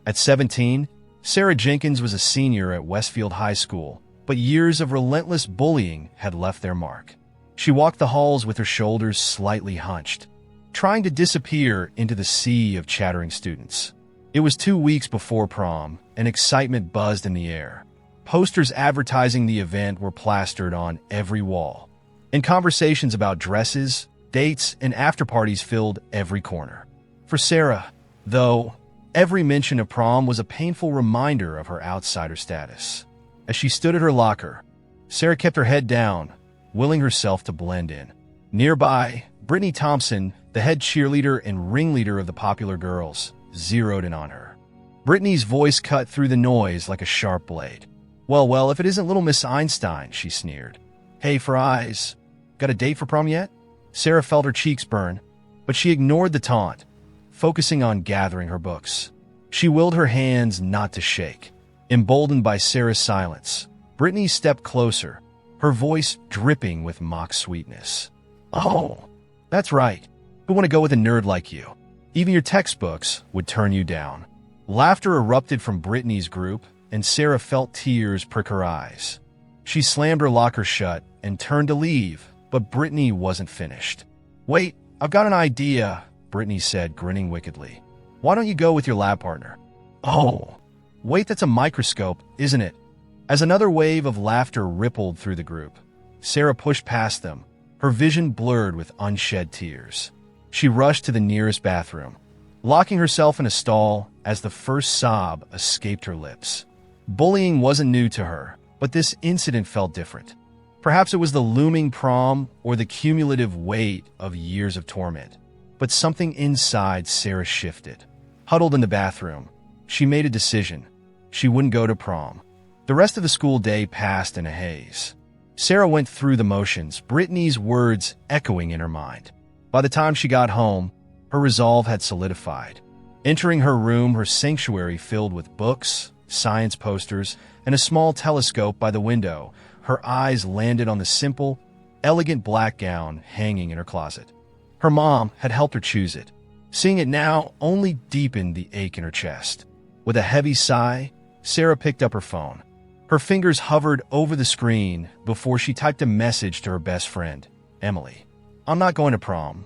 At 17, Sarah Jenkins was a senior at Westfield High School, but years of relentless bullying had left their mark. She walked the halls with her shoulders slightly hunched, trying to disappear into the sea of chattering students. It was 2 weeks before prom, and excitement buzzed in the air. Posters advertising the event were plastered on every wall, and conversations about dresses, dates, and after-parties filled every corner. For Sarah, though, every mention of prom was a painful reminder of her outsider status. As she stood at her locker, Sarah kept her head down, willing herself to blend in. Nearby, Brittany Thompson, the head cheerleader and ringleader of the popular girls, zeroed in on her. Brittany's voice cut through the noise like a sharp blade. Well, if it isn't little Miss Einstein," she sneered. "Hey, for eyes, got a date for prom yet?" Sarah felt her cheeks burn, but she ignored the taunt, focusing on gathering her books. She willed her hands not to shake. Emboldened by Sarah's silence, Brittany stepped closer, her voice dripping with mock sweetness. "Oh, that's right. Who want to go with a nerd like you? Even your textbooks would turn you down." Laughter erupted from Brittany's group, and Sarah felt tears prick her eyes. She slammed her locker shut and turned to leave, but Brittany wasn't finished. "Wait, I've got an idea," Brittany said, grinning wickedly. "Why don't you go with your lab partner?" "Oh, wait, that's a microscope, isn't it?" As another wave of laughter rippled through the group, Sarah pushed past them, her vision blurred with unshed tears. She rushed to the nearest bathroom, locking herself in a stall as the first sob escaped her lips. Bullying wasn't new to her, but this incident felt different. Perhaps it was the looming prom or the cumulative weight of years of torment. But something inside Sarah shifted. Huddled in the bathroom, she made a decision. She wouldn't go to prom. The rest of the school day passed in a haze. Sarah went through the motions, Brittany's words echoing in her mind. By the time she got home, her resolve had solidified. Entering her room, her sanctuary filled with books, science posters, and a small telescope by the window, her eyes landed on the simple, elegant black gown hanging in her closet. Her mom had helped her choose it. Seeing it now only deepened the ache in her chest. With a heavy sigh, Sarah picked up her phone. Her fingers hovered over the screen before she typed a message to her best friend, Emily. "I'm not going to prom."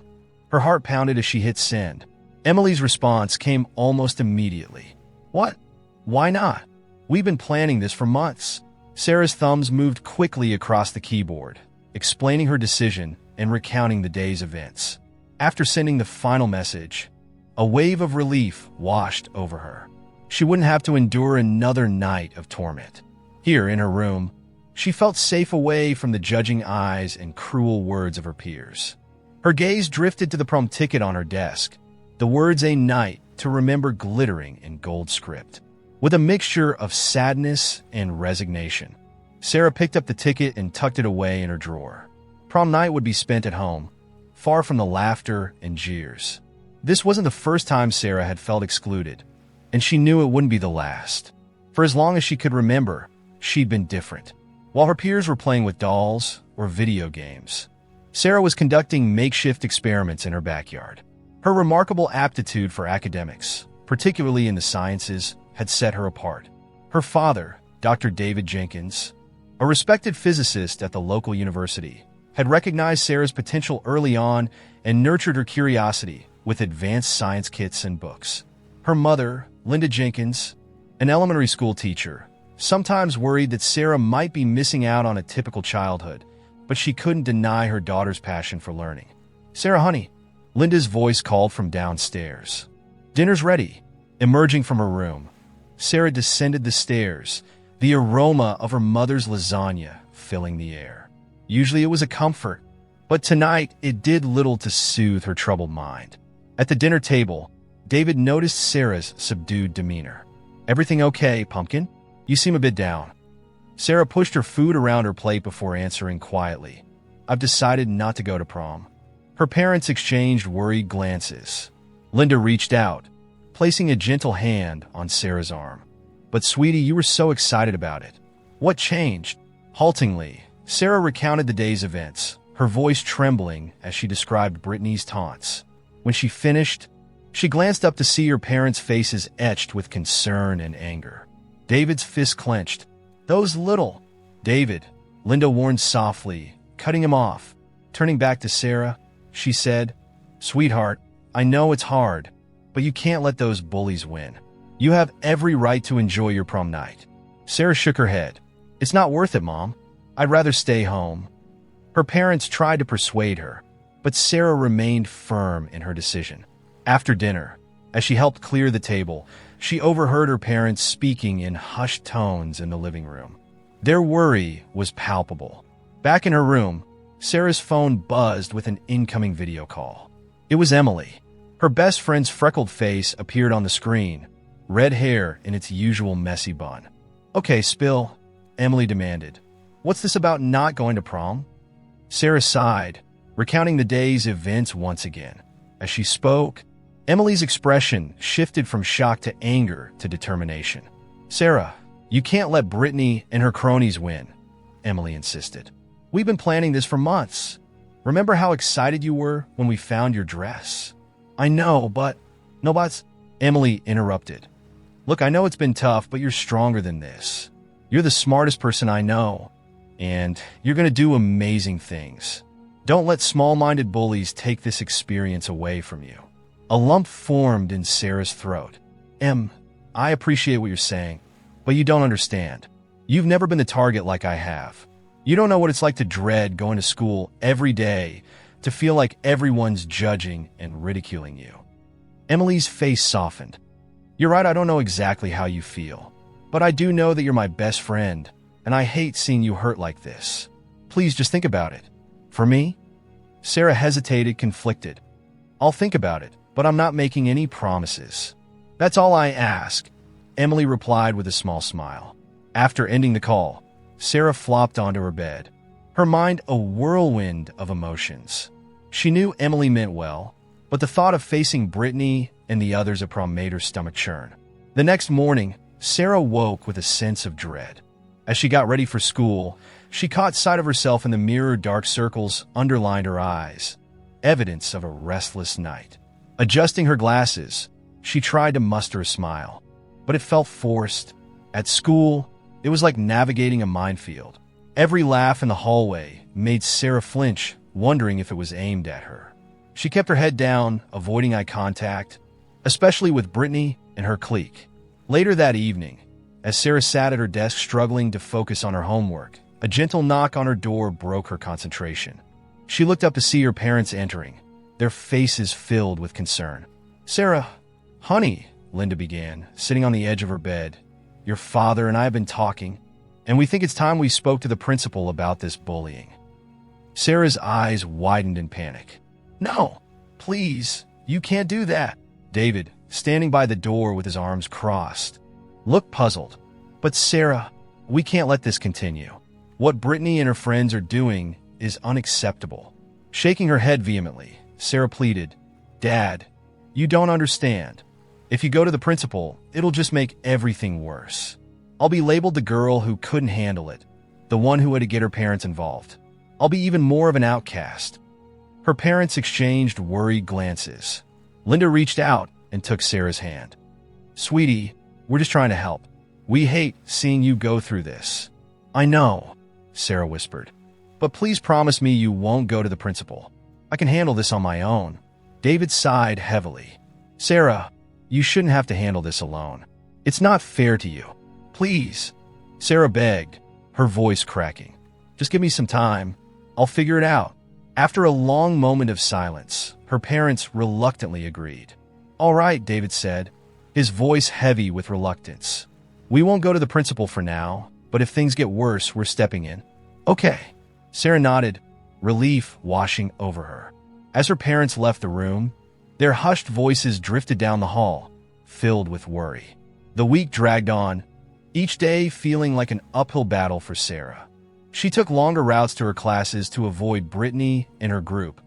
Her heart pounded as she hit send. Emily's response came almost immediately. "What? Why not? We've been planning this for months." Sarah's thumbs moved quickly across the keyboard, explaining her decision and recounting the day's events. After sending the final message, a wave of relief washed over her. She wouldn't have to endure another night of torment. Here in her room, she felt safe away from the judging eyes and cruel words of her peers. Her gaze drifted to the prom ticket on her desk, the words "a night to remember" glittering in gold script. With a mixture of sadness and resignation, Sarah picked up the ticket and tucked it away in her drawer. Prom night would be spent at home, far from the laughter and jeers. This wasn't the first time Sarah had felt excluded, and she knew it wouldn't be the last. For as long as she could remember, she'd been different. While her peers were playing with dolls or video games, Sarah was conducting makeshift experiments in her backyard. Her remarkable aptitude for academics, particularly in the sciences, had set her apart. Her father, Dr. David Jenkins, a respected physicist at the local university, had recognized Sarah's potential early on and nurtured her curiosity with advanced science kits and books. Her mother, Linda Jenkins, an elementary school teacher, sometimes worried that Sarah might be missing out on a typical childhood, but she couldn't deny her daughter's passion for learning. "Sarah, honey," Linda's voice called from downstairs. "Dinner's ready." Emerging from her room, Sarah descended the stairs, the aroma of her mother's lasagna filling the air. Usually it was a comfort, but tonight it did little to soothe her troubled mind. At the dinner table, David noticed Sarah's subdued demeanor. "Everything okay, Pumpkin? You seem a bit down." Sarah pushed her food around her plate before answering quietly, "I've decided not to go to prom." Her parents exchanged worried glances. Linda reached out, placing a gentle hand on Sarah's arm. "But sweetie, you were so excited about it. What changed?" Haltingly, Sarah recounted the day's events, her voice trembling as she described Brittany's taunts. When she finished, She glanced up to see her parents' faces etched with concern and anger. David's fist clenched. "Those little—" "David," Linda warned softly, cutting him off. Turning back to Sarah, she said, "Sweetheart, I know it's hard, but you can't let those bullies win. You have every right to enjoy your prom night." Sarah shook her head. "It's not worth it, Mom. I'd rather stay home." Her parents tried to persuade her, but Sarah remained firm in her decision. After dinner, as she helped clear the table, she overheard her parents speaking in hushed tones in the living room. Their worry was palpable. Back in her room, Sarah's phone buzzed with an incoming video call. It was Emily. Her best friend's freckled face appeared on the screen, red hair in its usual messy bun. "Okay, spill," Emily demanded. "What's this about not going to prom?" Sarah sighed, recounting the day's events once again. As she spoke, Emily's expression shifted from shock to anger to determination. "Sarah, you can't let Brittany and her cronies win," Emily insisted. "We've been planning this for months. Remember how excited you were when we found your dress?" "I know, but—" "No buts," Emily interrupted. "Look, I know it's been tough, but you're stronger than this. You're the smartest person I know, and you're going to do amazing things. Don't let small-minded bullies take this experience away from you." A lump formed in Sarah's throat. I appreciate what you're saying, but you don't understand. You've never been the target like I have. You don't know what it's like to dread going to school every day, to feel like everyone's judging and ridiculing you." Emily's face softened. "You're right, I don't know exactly how you feel, but I do know that you're my best friend, and I hate seeing you hurt like this. Please just think about it." "For me?" Sarah hesitated, conflicted. "I'll think about it, but I'm not making any promises. That's all I ask," Emily replied with a small smile. After ending the call, Sarah flopped onto her bed, her mind a whirlwind of emotions. She knew Emily meant well, but the thought of facing Brittany and the others at prom made her stomach churn. The next morning, Sarah woke with a sense of dread. As she got ready for school, she caught sight of herself in the mirror. Dark circles underlined her eyes, evidence of a restless night. Adjusting her glasses, she tried to muster a smile, but it felt forced. At school, it was like navigating a minefield. Every laugh in the hallway made Sarah flinch, wondering if it was aimed at her. She kept her head down, avoiding eye contact, especially with Brittany and her clique. Later that evening, as Sarah sat at her desk struggling to focus on her homework, a gentle knock on her door broke her concentration. She looked up to see her parents entering, their faces filled with concern. "Sarah, honey," Linda began, sitting on the edge of her bed, "your father and I have been talking, and we think it's time we spoke to the principal about this bullying." Sarah's eyes widened in panic. "No, please, you can't do that." David, standing by the door with his arms crossed, looked puzzled. "But Sarah, we can't let this continue. What Brittany and her friends are doing is unacceptable." Shaking her head vehemently, Sarah pleaded, "Dad, you don't understand. If you go to the principal, it'll just make everything worse. I'll be labeled the girl who couldn't handle it, the one who had to get her parents involved. I'll be even more of an outcast." Her parents exchanged worried glances. Linda reached out and took Sarah's hand. "Sweetie, we're just trying to help. We hate seeing you go through this." "I know," Sarah whispered. "But please promise me you won't go to the principal. I can handle this on my own." David sighed heavily. "Sarah, you shouldn't have to handle this alone. It's not fair to you. Please," Sarah begged, her voice cracking. "Just give me some time. I'll figure it out." After a long moment of silence, her parents reluctantly agreed. "All right," David said, his voice heavy with reluctance. "We won't go to the principal for now, but if things get worse, we're stepping in." "Okay." Sarah nodded, relief washing over her. As her parents left the room, their hushed voices drifted down the hall, filled with worry. The week dragged on, each day feeling like an uphill battle for Sarah. She took longer routes to her classes to avoid Brittany and her group,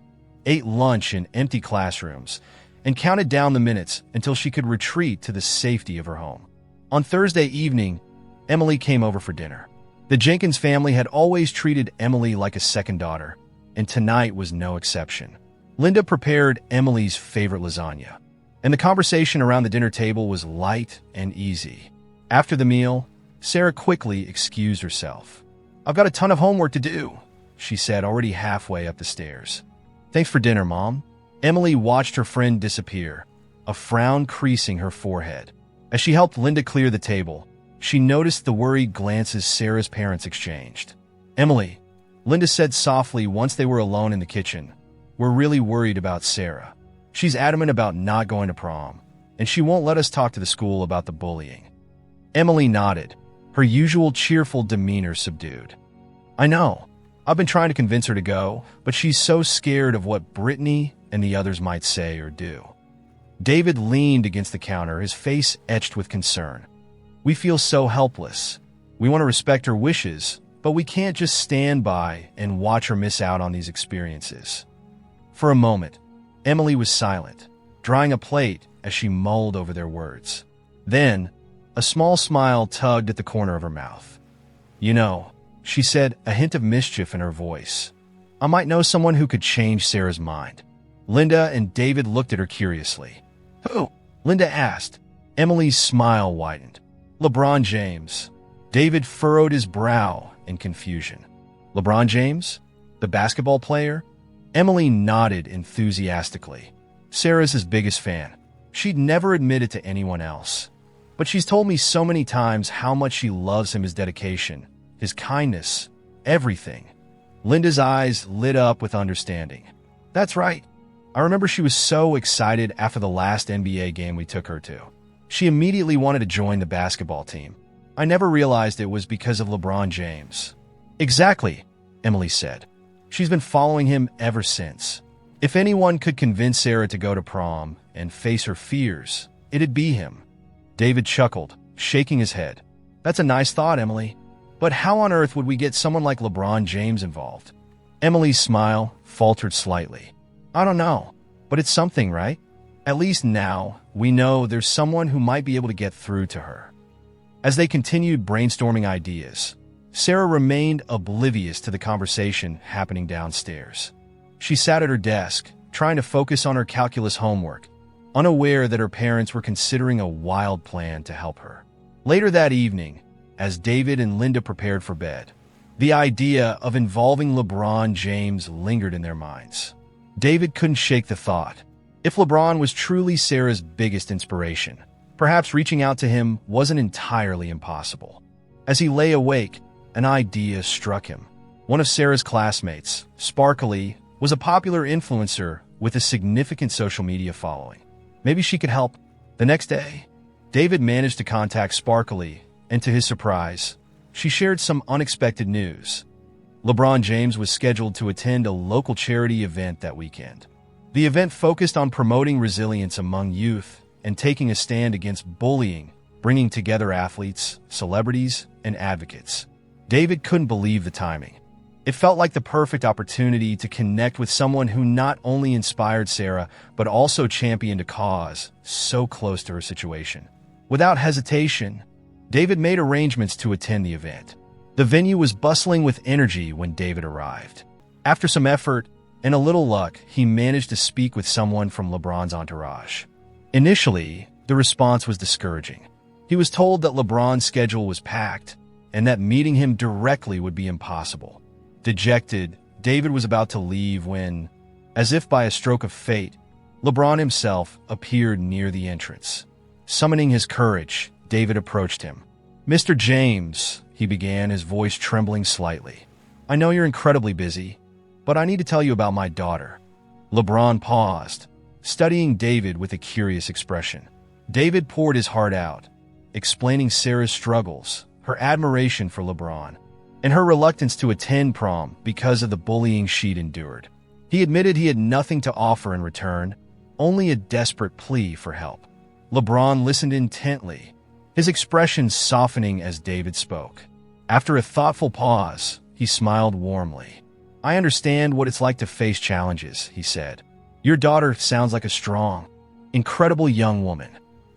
ate lunch in empty classrooms, and counted down the minutes until she could retreat to the safety of her home. On Thursday evening, Emily came over for dinner. The Jenkins family had always treated Emily like a second daughter, and tonight was no exception. Linda prepared Emily's favorite lasagna. and the conversation around the dinner table was light and easy. After the meal, Sarah quickly excused herself. "I've got a ton of homework to do," she said, already halfway up the stairs. "Thanks for dinner, Mom." Emily watched her friend disappear, a frown creasing her forehead. As she helped Linda clear the table, she noticed the worried glances Sarah's parents exchanged. "Emily," Linda said softly once they were alone in the kitchen, "we're really worried about Sarah. She's adamant about not going to prom, and she won't let us talk to the school about the bullying." Emily nodded, her usual cheerful demeanor subdued. "I know. I've been trying to convince her to go, but she's so scared of what Brittany and the others might say or do." David leaned against the counter, his face etched with concern. "We feel so helpless. We want to respect her wishes, but we can't just stand by and watch her miss out on these experiences." For a moment, Emily was silent, drying a plate as she mulled over their words. Then, a small smile tugged at the corner of her mouth. "You know," she said, a hint of mischief in her voice, "I might know someone who could change Sarah's mind." Linda and David looked at her curiously. "Who?" Linda asked. Emily's smile widened. "LeBron James." David furrowed his brow in confusion. "LeBron James? The basketball player?" Emily nodded enthusiastically. "Sarah's his biggest fan. She'd never admit it to anyone else. But she's told me so many times how much she loves him, his dedication, his kindness, everything." Linda's eyes lit up with understanding. "That's right. I remember she was so excited after the last NBA game we took her to. She immediately wanted to join the basketball team. I never realized it was because of LeBron James." "Exactly," Emily said. "She's been following him ever since. If anyone could convince Sarah to go to prom and face her fears, it'd be him." David chuckled, shaking his head. "That's a nice thought, Emily. But how on earth would we get someone like LeBron James involved?" Emily's smile faltered slightly. "I don't know, but it's something, right? At least now, we know there's someone who might be able to get through to her." As they continued brainstorming ideas, Sarah remained oblivious to the conversation happening downstairs. She sat at her desk, trying to focus on her calculus homework, unaware that her parents were considering a wild plan to help her. Later that evening, as David and Linda prepared for bed, the idea of involving LeBron James lingered in their minds. David couldn't shake the thought. If LeBron was truly Sarah's biggest inspiration, perhaps reaching out to him wasn't entirely impossible. As he lay awake, an idea struck him. One of Sarah's classmates, Sparkly, was a popular influencer with a significant social media following. Maybe she could help. The next day, David managed to contact Sparkly, and to his surprise, she shared some unexpected news. LeBron James was scheduled to attend a local charity event that weekend. The event focused on promoting resilience among youth and taking a stand against bullying, bringing together athletes, celebrities, and advocates. David couldn't believe the timing. It felt like the perfect opportunity to connect with someone who not only inspired Sarah, but also championed a cause so close to her situation. Without hesitation, David made arrangements to attend the event. The venue was bustling with energy when David arrived. After some effort and a little luck, he managed to speak with someone from LeBron's entourage. Initially, the response was discouraging. He was told that LeBron's schedule was packed and that meeting him directly would be impossible. Dejected, David was about to leave when, as if by a stroke of fate, LeBron himself appeared near the entrance. Summoning his courage, David approached him. "Mr. James," he began, his voice trembling slightly, "I know you're incredibly busy, but I need to tell you about my daughter." LeBron paused, studying David with a curious expression. David poured his heart out, explaining Sarah's struggles, her admiration for LeBron, and her reluctance to attend prom because of the bullying she'd endured. He admitted he had nothing to offer in return, only a desperate plea for help. LeBron listened intently, his expression softening as David spoke. After a thoughtful pause, he smiled warmly. "I understand what it's like to face challenges," he said. "Your daughter sounds like a strong, incredible young woman.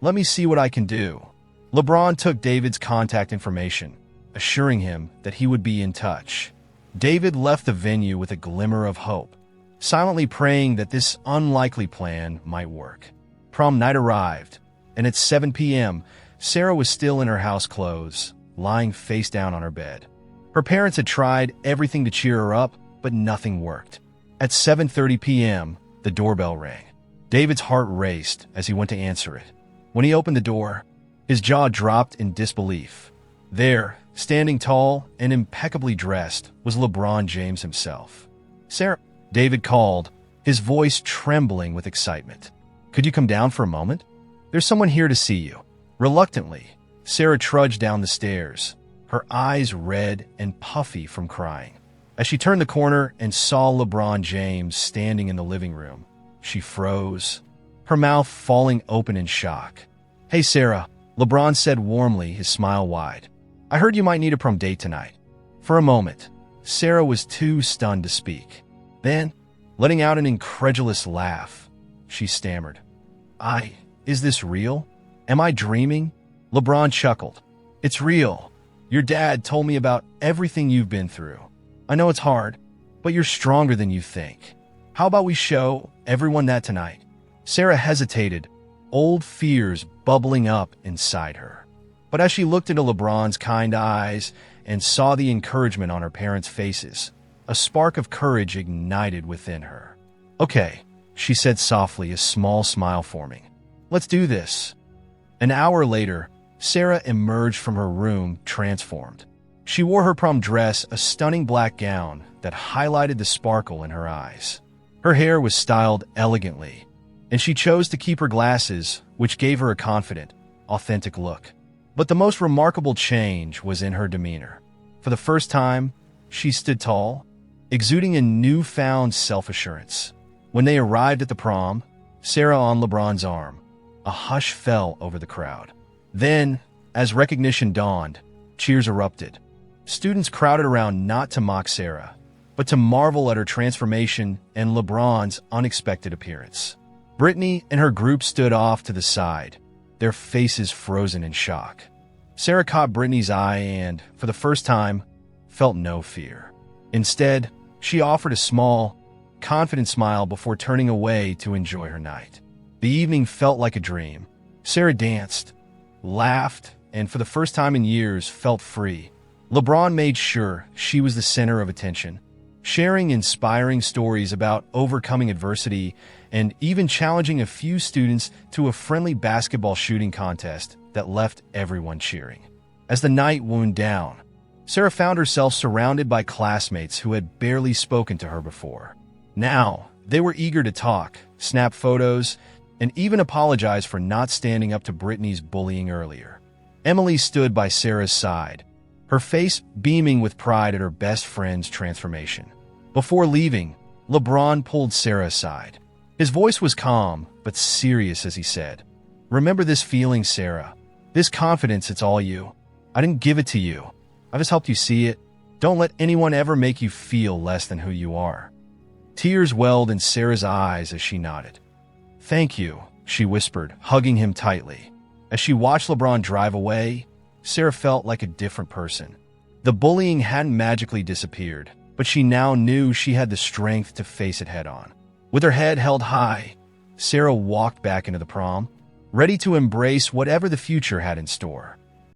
Let me see what I can do." LeBron took David's contact information, assuring him that he would be in touch. David left the venue with a glimmer of hope, silently praying that this unlikely plan might work. Prom night arrived, and at 7 p.m., Sarah was still in her house clothes, lying face down on her bed. Her parents had tried everything to cheer her up, but nothing worked. At 7:30 p.m., the doorbell rang. David's heart raced as he went to answer it. When he opened the door, his jaw dropped in disbelief. There, standing tall and impeccably dressed, was LeBron James himself. "Sarah," David called, his voice trembling with excitement. "Could you come down for a moment? There's someone here to see you." Reluctantly, Sarah trudged down the stairs, her eyes red and puffy from crying. As she turned the corner and saw LeBron James standing in the living room, she froze, her mouth falling open in shock. "Hey, Sarah," LeBron said warmly, his smile wide. "I heard you might need a prom date tonight." For a moment, Sarah was too stunned to speak. Then, letting out an incredulous laugh, she stammered, Is this real? Am I dreaming?" LeBron chuckled. "It's real. Your dad told me about everything you've been through. I know it's hard, but you're stronger than you think. How about we show everyone that tonight?" Sarah hesitated, old fears bubbling up inside her. But as she looked into LeBron's kind eyes and saw the encouragement on her parents' faces, a spark of courage ignited within her. "Okay," she said softly, a small smile forming. "Let's do this." An hour later, Sarah emerged from her room transformed. She wore her prom dress, a stunning black gown that highlighted the sparkle in her eyes. Her hair was styled elegantly, and she chose to keep her glasses, which gave her a confident, authentic look. But the most remarkable change was in her demeanor. For the first time, she stood tall, exuding a newfound self-assurance. When they arrived at the prom, Sarah on LeBron's arm, a hush fell over the crowd. Then, as recognition dawned, cheers erupted. Students crowded around not to mock Sarah, but to marvel at her transformation and LeBron's unexpected appearance. Brittany and her group stood off to the side, their faces frozen in shock. Sarah caught Brittany's eye and, for the first time, felt no fear. Instead, she offered a small, confident smile before turning away to enjoy her night. The evening felt like a dream. Sarah danced, laughed, and for the first time in years felt free. LeBron made sure she was the center of attention, sharing inspiring stories about overcoming adversity and even challenging a few students to a friendly basketball shooting contest that left everyone cheering. As the night wound down, Sarah found herself surrounded by classmates who had barely spoken to her before. Now, they were eager to talk, snap photos, and even apologize for not standing up to Brittany's bullying earlier. Emily stood by Sarah's side, her face beaming with pride at her best friend's transformation. Before leaving, LeBron pulled Sarah aside. His voice was calm, but serious as he said, "Remember this feeling, Sarah. This confidence, it's all you. I didn't give it to you. I just helped you see it. Don't let anyone ever make you feel less than who you are." Tears welled in Sarah's eyes as she nodded. "Thank you," she whispered, hugging him tightly. As she watched LeBron drive away, Sarah felt like a different person. The bullying hadn't magically disappeared, but she now knew she had the strength to face it head-on. With her head held high, Sarah walked back into the prom, ready to embrace whatever the future had in store.